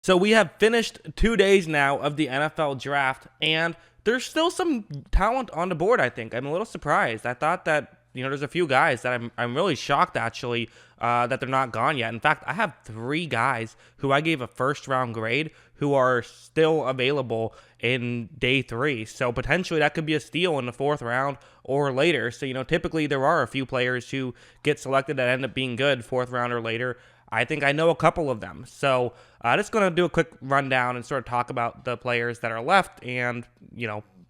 So we have finished 2 days now of the NFL draft, and there's still some talent on the board, I think. I'm a little surprised. I thought that, there's a few guys that I'm really shocked, actually, that they're not gone yet. In fact, I have 3 guys who I gave a first-round grade who are still available in day 3. So potentially that could be a steal in the 4th round or later. So, typically there are a few players who get selected that end up being good 4th round or later. I think I know a couple of them. So just going to do a quick rundown and sort of talk about the players that are left. And,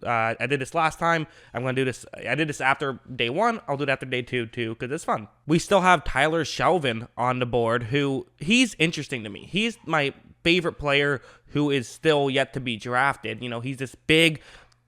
I did this last time. I'm going to do this. I did this after day 1. I'll do it after day 2 too, because it's fun. We still have Tyler Shelvin on the board, who he's interesting to me. He's my favorite player who is still yet to be drafted. He's this big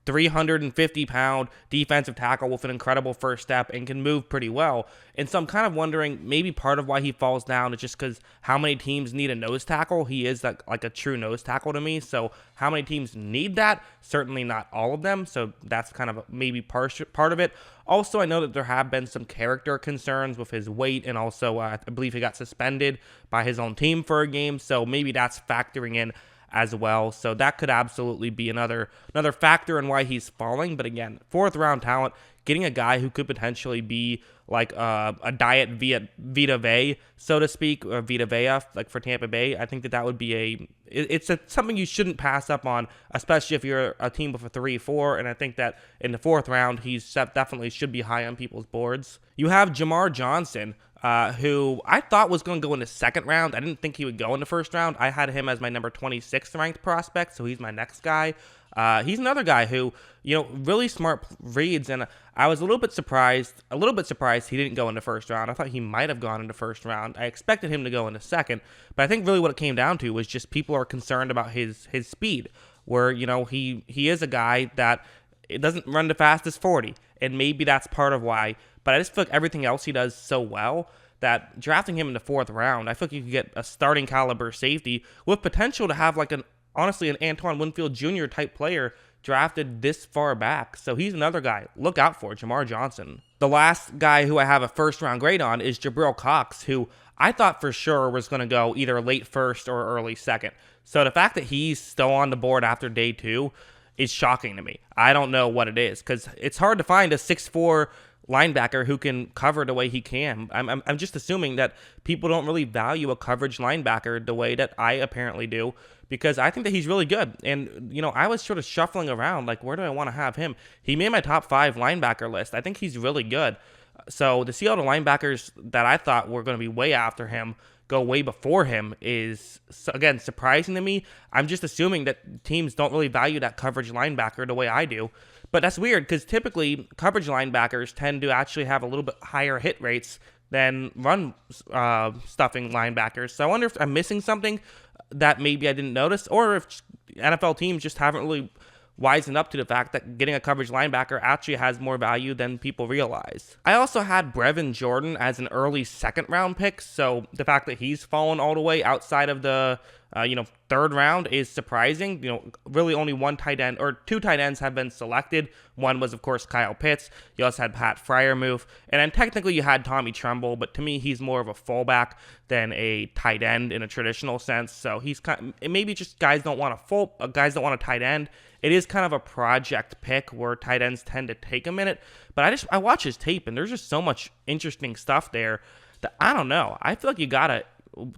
350-pound defensive tackle with an incredible first step and can move pretty well. And so I'm kind of wondering, maybe part of why he falls down is just because how many teams need a nose tackle. He is like a true nose tackle to me. So how many teams need that? Certainly not all of them. So that's kind of maybe part of it. Also, I know that there have been some character concerns with his weight, and also I believe he got suspended by his own team for a game. So maybe that's factoring in as well. So that could absolutely be another factor in why he's falling. But again, 4th round talent, getting a guy who could potentially be like a diet Vita Vea, so to speak, or Vita Vea, like for Tampa Bay. I think that would be something you shouldn't pass up on, especially if you're a team with a 3-4. And I think that in the 4th round, he's definitely should be high on people's boards. You have Jamar Johnson, who I thought was going to go in the 2nd round. I didn't think he would go in the 1st round. I had him as my number 26th ranked prospect, so he's my next guy. He's another guy who, really smart reads, and I was a little bit surprised he didn't go in the 1st round. I thought he might have gone in the 1st round. I expected him to go in the 2nd, but I think really what it came down to was just people are concerned about his speed, where, he is a guy that it doesn't run the fastest 40, and maybe that's part of why. But I just feel like everything else he does so well that drafting him in the 4th round, I feel like you could get a starting caliber safety with potential to have like an Antoine Winfield Jr. type player drafted this far back. So he's another guy. Look out for Jamar Johnson. The last guy who I have a 1st round grade on is Jabril Cox, who I thought for sure was going to go either late 1st or early 2nd. So the fact that he's still on the board after day 2 is shocking to me. I don't know what it is, because it's hard to find a 6'4" linebacker who can cover the way he can. I'm just assuming that people don't really value a coverage linebacker the way that I apparently do, because I think that he's really good. And, I was sort of shuffling around, like, where do I want to have him? He made my top 5 linebacker list. I think he's really good. So to see all the linebackers that I thought were going to be way after him go way before him is, again, surprising to me. I'm just assuming that teams don't really value that coverage linebacker the way I do. But that's weird, because typically coverage linebackers tend to actually have a little bit higher hit rates than run stuffing linebackers. So I wonder if I'm missing something that maybe I didn't notice, or if NFL teams just haven't really wisened up to the fact that getting a coverage linebacker actually has more value than people realize. I also had Brevin Jordan as an early 2nd round pick, so the fact that he's fallen all the way outside of the 3rd round is surprising. Really only 1 tight end or 2 tight ends have been selected. One was, of course, Kyle Pitts. You also had Pat Freiermuth, and then technically you had Tommy Tremble, but to me he's more of a fullback than a tight end in a traditional sense. So he's maybe just guys don't want a tight end. It is kind of a project pick where tight ends tend to take a minute, but I watch his tape and there's just so much interesting stuff there that I don't know. I feel like you gotta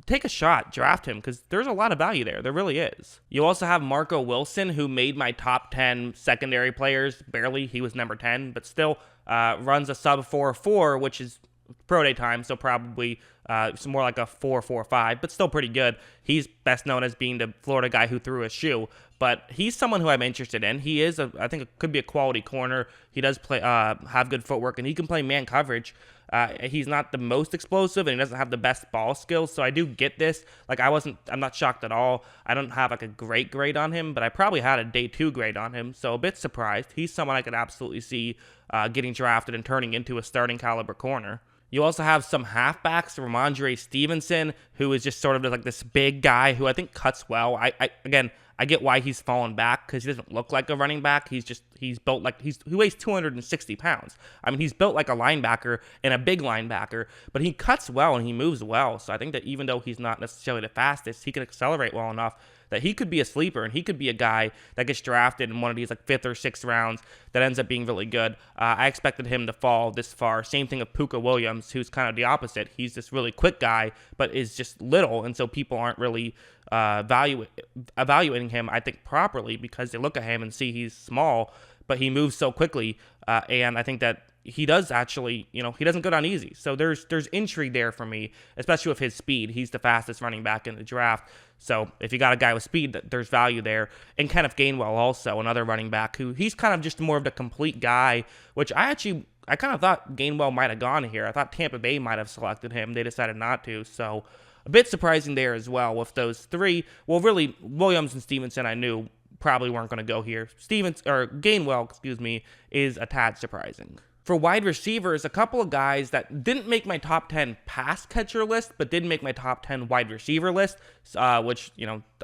take a shot, draft him, because there's a lot of value there. There really is. You also have Marco Wilson, who made my top 10 secondary players, barely. He was number 10, but still runs a sub 4.4, which is pro day time, so probably it's more like a 4.45, but still pretty good. He's best known as being the Florida guy who threw a shoe, but he's someone who I'm interested in. He is, I think, it could be a quality corner. He does play, have good footwork, and he can play man coverage. He's not the most explosive, and he doesn't have the best ball skills, so I do get this. I'm not shocked at all. I don't have a great grade on him, but I probably had a day 2 grade on him, so a bit surprised. He's someone I could absolutely see getting drafted and turning into a starting caliber corner. You also have some halfbacks, Ramondre Stevenson, who is just sort of like this big guy who I think cuts well. I get why he's fallen back, because he doesn't look like a running back. He's built like he weighs 260 pounds. I mean, he's built like a linebacker and a big linebacker, but he cuts well and he moves well. So I think that even though he's not necessarily the fastest, he can accelerate well enough that he could be a sleeper and he could be a guy that gets drafted in one of these like 5th or 6th rounds that ends up being really good. I expected him to fall this far. Same thing with Puka Williams, who's kind of the opposite. He's this really quick guy, but is just little, and so people aren't really evaluating him, I think, properly because they look at him and see he's small, but he moves so quickly, and I think that he does actually, he doesn't go down easy. So there's intrigue there for me, especially with his speed. He's the fastest running back in the draft. So if you got a guy with speed, there's value there. And Kenneth Gainwell also, another running back who he's kind of just more of the complete guy, which I kind of thought Gainwell might have gone here. I thought Tampa Bay might have selected him. They decided not to. So a bit surprising there as well with those three. Well, really, Williams and Stevenson I knew probably weren't going to go here. Gainwell, is a tad surprising. For wide receivers, a couple of guys that didn't make my top 10 pass catcher list, but did make my top 10 wide receiver list, which,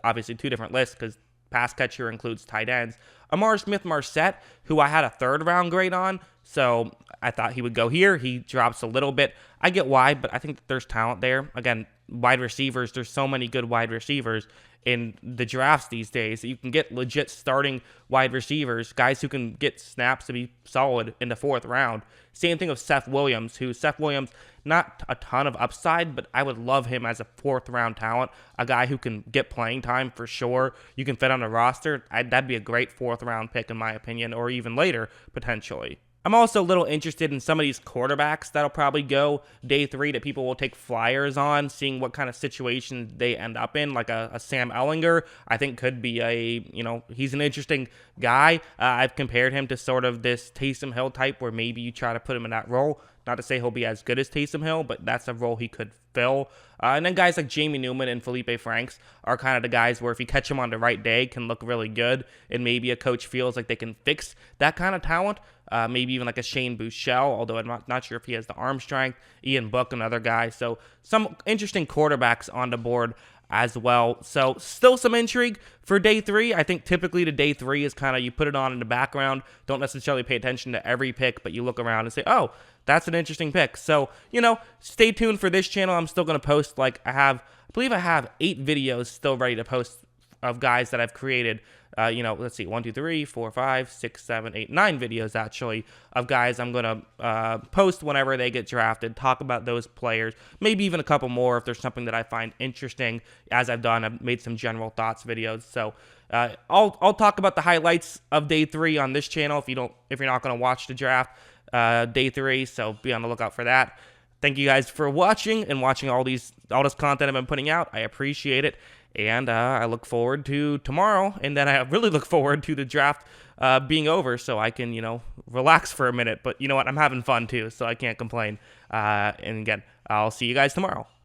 obviously 2 different lists because pass catcher includes tight ends. Amara Marsette, who I had a 3rd round grade on, so I thought he would go here. He drops a little bit. I get why, but I think that there's talent there. Again, wide receivers, there's so many good wide receivers in the drafts these days that you can get legit starting wide receivers, guys who can get snaps to be solid in the 4th round. Same thing with Seth Williams, not a ton of upside, but I would love him as a 4th round talent, a guy who can get playing time for sure. You can fit on a roster. That'd be a great 4th round pick in my opinion, or even later potentially. I'm also a little interested in some of these quarterbacks that'll probably go day 3 that people will take flyers on, seeing what kind of situation they end up in, like a Sam Ehlinger. I think could be he's an interesting guy. I've compared him to sort of this Taysom Hill type where maybe you try to put him in that role. Not to say he'll be as good as Taysom Hill, but that's a role he could fill. And then guys like Jamie Newman and Felipe Franks are kind of the guys where if you catch them on the right day can look really good, and maybe a coach feels like they can fix that kind of talent. Maybe even like a Shane Buechele, although I'm not sure if he has the arm strength. Ian Book, another guy. So some interesting quarterbacks on the board as well. So still some intrigue for day 3. I think typically the day 3 is kind of you put it on in the background, don't necessarily pay attention to every pick, but you look around and say, oh, that's an interesting pick. So, stay tuned for this channel. I'm still going to post I believe I have 8 videos still ready to post of guys that I've created. Let's see, 1, 2, 3, 4, 5, 6, 7, 8, 9 videos actually of guys I'm going to post whenever they get drafted, talk about those players, maybe even a couple more if there's something that I find interesting. As I've made some general thoughts videos. So I'll talk about the highlights of day 3 on this channel if you're not going to watch the draft day 3, so be on the lookout for that. Thank you guys for watching and watching all this content I've been putting out. I appreciate it. And I look forward to tomorrow, and then I really look forward to the draft being over so I can, relax for a minute. But you know what? I'm having fun too, so I can't complain. And again, I'll see you guys tomorrow.